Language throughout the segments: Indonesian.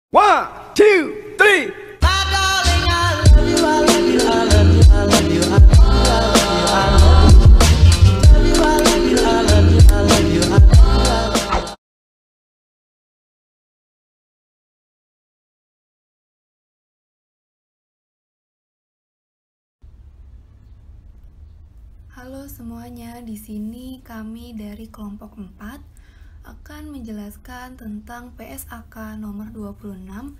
One, two, three. Halo semuanya, di sini kami dari kelompok 4 akan menjelaskan tentang PSAK nomor 26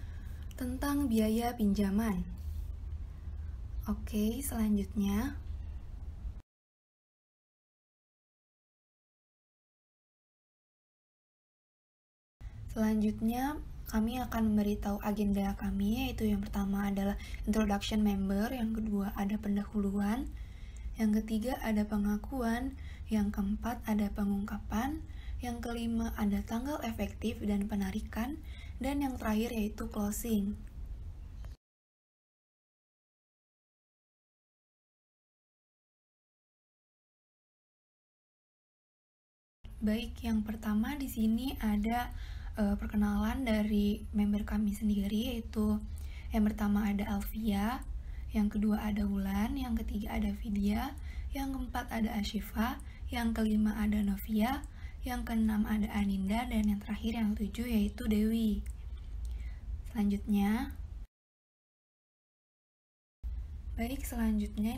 tentang biaya pinjaman. Oke, selanjutnya kami akan memberitahu agenda kami, yaitu yang pertama adalah introduction member, yang kedua ada pendahuluan, yang ketiga ada pengakuan, yang keempat ada pengungkapan, yang kelima ada tanggal efektif dan penarikan, dan yang terakhir yaitu closing. Baik, yang pertama di sini ada perkenalan dari member kami sendiri, yaitu yang pertama ada Alfia, yang kedua ada Wulan, yang ketiga ada Vidya, yang keempat ada Ashifa, yang kelima ada Novia, yang keenam ada Aninda, dan yang terakhir yang ketujuh yaitu Dewi. Selanjutnya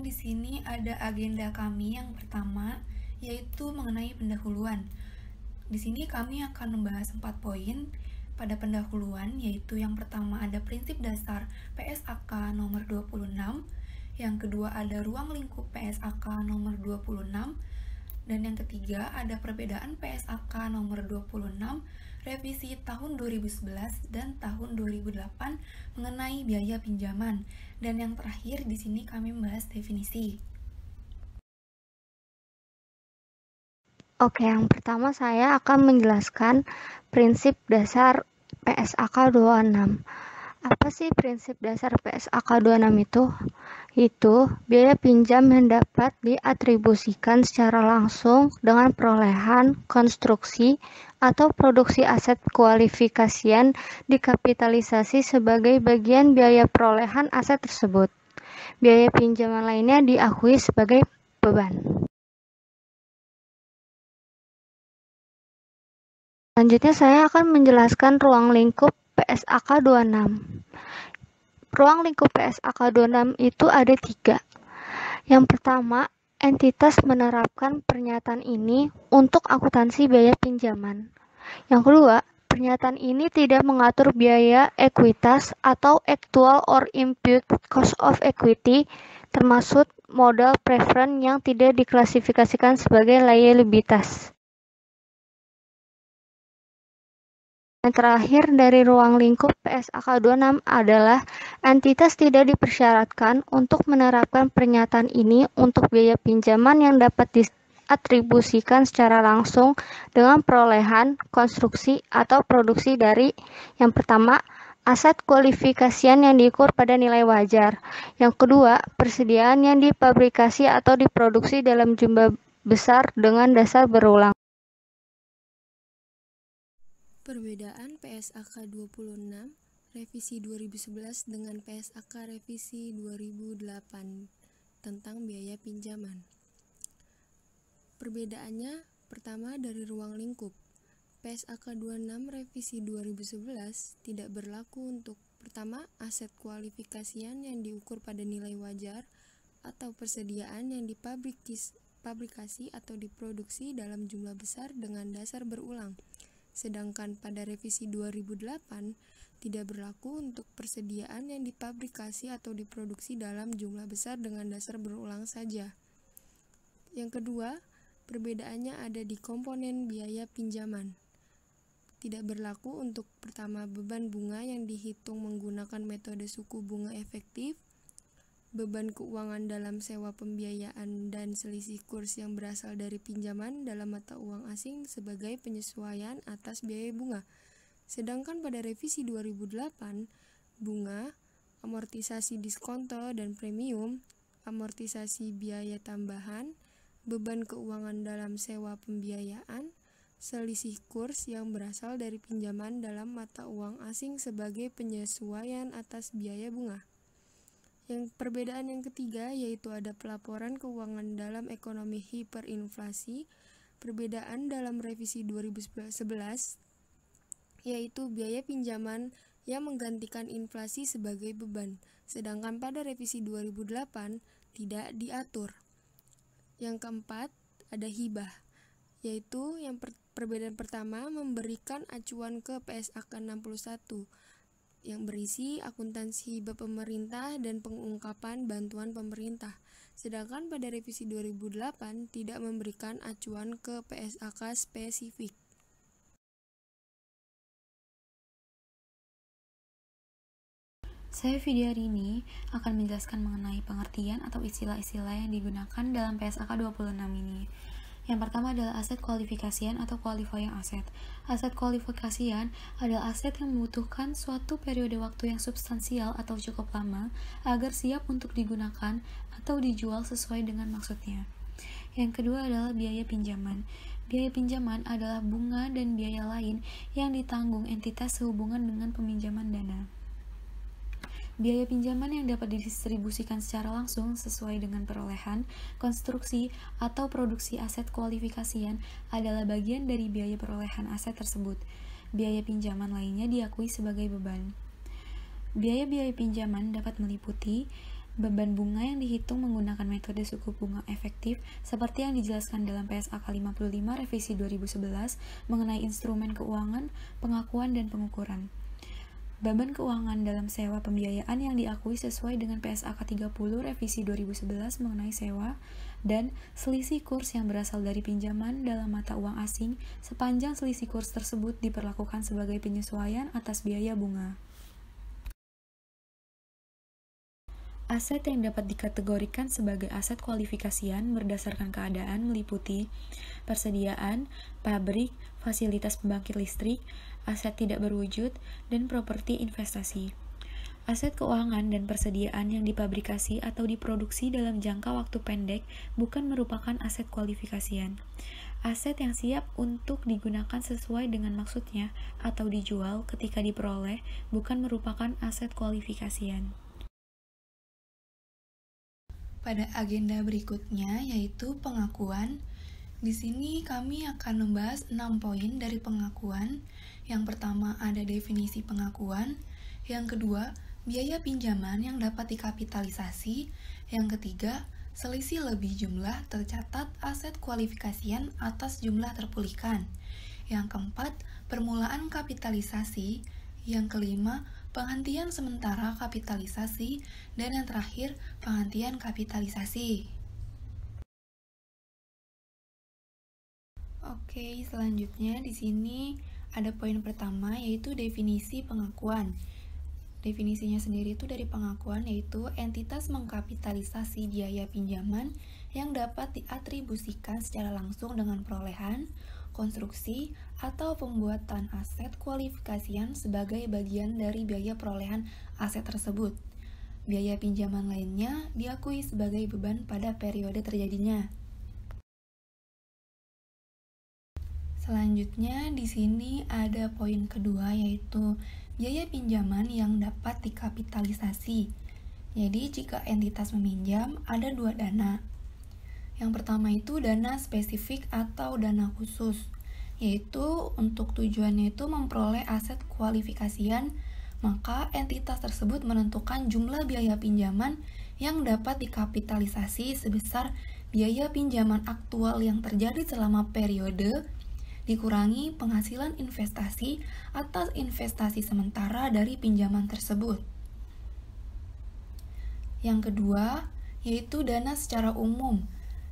di sini ada agenda kami yang pertama, yaitu mengenai pendahuluan. Di sini kami akan membahas 4 poin pada pendahuluan, yaitu yang pertama ada prinsip dasar PSAK nomor 26, yang kedua ada ruang lingkup PSAK nomor 26, dan yang ketiga ada perbedaan PSAK nomor 26 revisi tahun 2011 dan tahun 2008 mengenai biaya pinjaman, dan yang terakhir di sini kami membahas definisi. Oke, yang pertama saya akan menjelaskan prinsip dasar PSAK 26. Apa sih prinsip dasar PSAK 26 itu? Itu biaya pinjam yang dapat diatribusikan secara langsung dengan perolehan, konstruksi, atau produksi aset kualifikasian dikapitalisasi sebagai bagian biaya perolehan aset tersebut. Biaya pinjaman lainnya diakui sebagai beban. Selanjutnya saya akan menjelaskan ruang lingkup PSAK 26. Ruang lingkup PSAK 26 itu ada 3. Yang pertama, entitas menerapkan pernyataan ini untuk akuntansi biaya pinjaman. Yang kedua, pernyataan ini tidak mengatur biaya ekuitas atau actual or imputed cost of equity, termasuk modal preferred yang tidak diklasifikasikan sebagai liabilitas. Yang terakhir dari ruang lingkup PSAK 26 adalah entitas tidak dipersyaratkan untuk menerapkan pernyataan ini untuk biaya pinjaman yang dapat diatribusikan secara langsung dengan perolehan, konstruksi, atau produksi dari yang pertama, aset kualifikasian yang diukur pada nilai wajar. Yang kedua, persediaan yang dipabrikasi atau diproduksi dalam jumlah besar dengan dasar berulang. Perbedaan PSAK 26 revisi 2011 dengan PSAK revisi 2008 tentang biaya pinjaman. Perbedaannya pertama dari ruang lingkup. PSAK 26 revisi 2011 tidak berlaku untuk pertama aset kualifikasian yang diukur pada nilai wajar atau persediaan yang dipabrikasi atau diproduksi dalam jumlah besar dengan dasar berulang. Sedangkan pada revisi 2008 tidak berlaku untuk persediaan yang dipabrikasi atau diproduksi dalam jumlah besar dengan dasar berulang saja. Yang kedua, perbedaannya ada di komponen biaya pinjaman. Tidak berlaku untuk pertama beban bunga yang dihitung menggunakan metode suku bunga efektif, beban keuangan dalam sewa pembiayaan dan selisih kurs yang berasal dari pinjaman dalam mata uang asing sebagai penyesuaian atas biaya bunga. Sedangkan pada revisi 2008, bunga, amortisasi diskonto dan premium, amortisasi biaya tambahan, beban keuangan dalam sewa pembiayaan, selisih kurs yang berasal dari pinjaman dalam mata uang asing sebagai penyesuaian atas biaya bunga. Yang perbedaan yang ketiga yaitu ada pelaporan keuangan dalam ekonomi hiperinflasi. Perbedaan dalam revisi 2011 yaitu biaya pinjaman yang menggantikan inflasi sebagai beban, sedangkan pada revisi 2008 tidak diatur. Yang keempat ada hibah, yaitu yang perbedaan pertama memberikan acuan ke PSAK 61 yang berisi akuntansi hibah pemerintah dan pengungkapan bantuan pemerintah. Sedangkan pada revisi 2008 tidak memberikan acuan ke PSAK spesifik. Saya video hari ini akan menjelaskan mengenai pengertian atau istilah-istilah yang digunakan dalam PSAK 26 ini. Yang pertama adalah aset kualifikasian atau qualifying asset. Aset kualifikasian adalah aset yang membutuhkan suatu periode waktu yang substansial atau cukup lama agar siap untuk digunakan atau dijual sesuai dengan maksudnya. Yang kedua adalah biaya pinjaman. Biaya pinjaman adalah bunga dan biaya lain yang ditanggung entitas sehubungan dengan peminjaman dana. Biaya pinjaman yang dapat didistribusikan secara langsung sesuai dengan perolehan, konstruksi, atau produksi aset kualifikasian adalah bagian dari biaya perolehan aset tersebut. Biaya pinjaman lainnya diakui sebagai beban. Biaya-biaya pinjaman dapat meliputi beban bunga yang dihitung menggunakan metode suku bunga efektif seperti yang dijelaskan dalam PSAK 55 revisi 2011 mengenai instrumen keuangan, pengakuan, dan pengukuran. Beban keuangan dalam sewa pembiayaan yang diakui sesuai dengan PSAK 30 revisi 2011 mengenai sewa, dan selisih kurs yang berasal dari pinjaman dalam mata uang asing sepanjang selisih kurs tersebut diperlakukan sebagai penyesuaian atas biaya bunga. Aset yang dapat dikategorikan sebagai aset kualifikasian berdasarkan keadaan meliputi persediaan, pabrik, fasilitas pembangkit listrik, aset tidak berwujud, dan properti investasi. Aset keuangan dan persediaan yang dipabrikasi atau diproduksi dalam jangka waktu pendek bukan merupakan aset kualifikasian. Aset yang siap untuk digunakan sesuai dengan maksudnya atau dijual ketika diperoleh bukan merupakan aset kualifikasian. Pada agenda berikutnya yaitu pengakuan. Di sini kami akan membahas 6 poin dari pengakuan. Yang pertama ada definisi pengakuan, yang kedua biaya pinjaman yang dapat dikapitalisasi, yang ketiga selisih lebih jumlah tercatat aset kualifikasian atas jumlah terpulihkan, yang keempat permulaan kapitalisasi, yang kelima penghentian sementara kapitalisasi, dan yang terakhir penghentian kapitalisasi. Oke, selanjutnya di sini ada poin pertama yaitu definisi pengakuan. Definisinya sendiri itu dari pengakuan yaitu entitas mengkapitalisasi biaya pinjaman yang dapat diatribusikan secara langsung dengan perolehan, konstruksi, atau pembuatan aset kualifikasian sebagai bagian dari biaya perolehan aset tersebut. Biaya pinjaman lainnya diakui sebagai beban pada periode terjadinya. Selanjutnya di sini ada poin kedua yaitu biaya pinjaman yang dapat dikapitalisasi. Jadi jika entitas meminjam ada dua dana. Yang pertama itu dana spesifik atau dana khusus, yaitu untuk tujuannya itu memperoleh aset kualifikasian, maka entitas tersebut menentukan jumlah biaya pinjaman yang dapat dikapitalisasi sebesar biaya pinjaman aktual yang terjadi selama periode dikurangi penghasilan investasi atas investasi sementara dari pinjaman tersebut. Yang kedua, yaitu dana secara umum.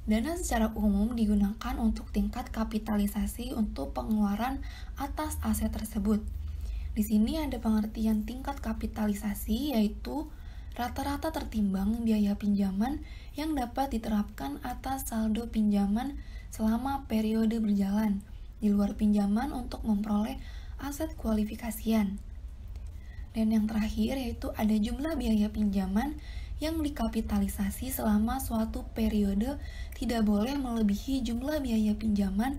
Dana secara umum digunakan untuk tingkat kapitalisasi untuk pengeluaran atas aset tersebut. Di sini ada pengertian tingkat kapitalisasi yaitu rata-rata tertimbang biaya pinjaman yang dapat diterapkan atas saldo pinjaman selama periode berjalan di luar pinjaman untuk memperoleh aset kualifikasian. Dan yang terakhir yaitu ada jumlah biaya pinjaman yang dikapitalisasi selama suatu periode tidak boleh melebihi jumlah biaya pinjaman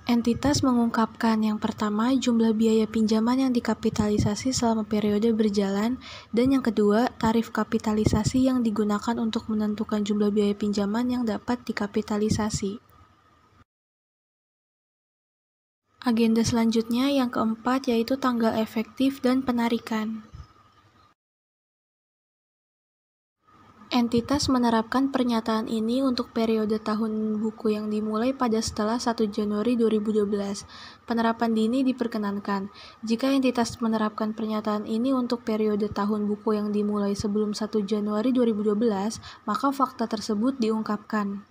Entitas mengungkapkan yang pertama jumlah biaya pinjaman yang dikapitalisasi selama periode berjalan, dan yang kedua tarif kapitalisasi yang digunakan untuk menentukan jumlah biaya pinjaman yang dapat dikapitalisasi. Agenda selanjutnya yang keempat yaitu tanggal efektif dan penarikan. Entitas menerapkan pernyataan ini untuk periode tahun buku yang dimulai pada setelah 1 Januari 2012. Penerapan dini diperkenankan. Jika entitas menerapkan pernyataan ini untuk periode tahun buku yang dimulai sebelum 1 Januari 2012, maka fakta tersebut diungkapkan.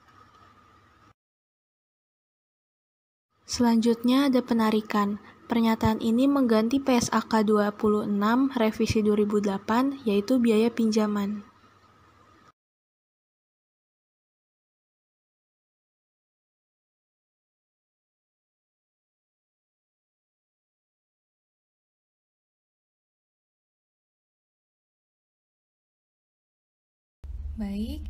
Selanjutnya ada penarikan. Pernyataan ini mengganti PSAK 26 revisi 2008 yaitu biaya pinjaman. Baik,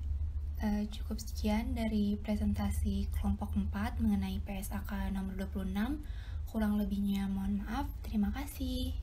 cukup sekian dari presentasi kelompok 4 mengenai PSAK nomor 26. Kurang lebihnya mohon maaf. Terima kasih.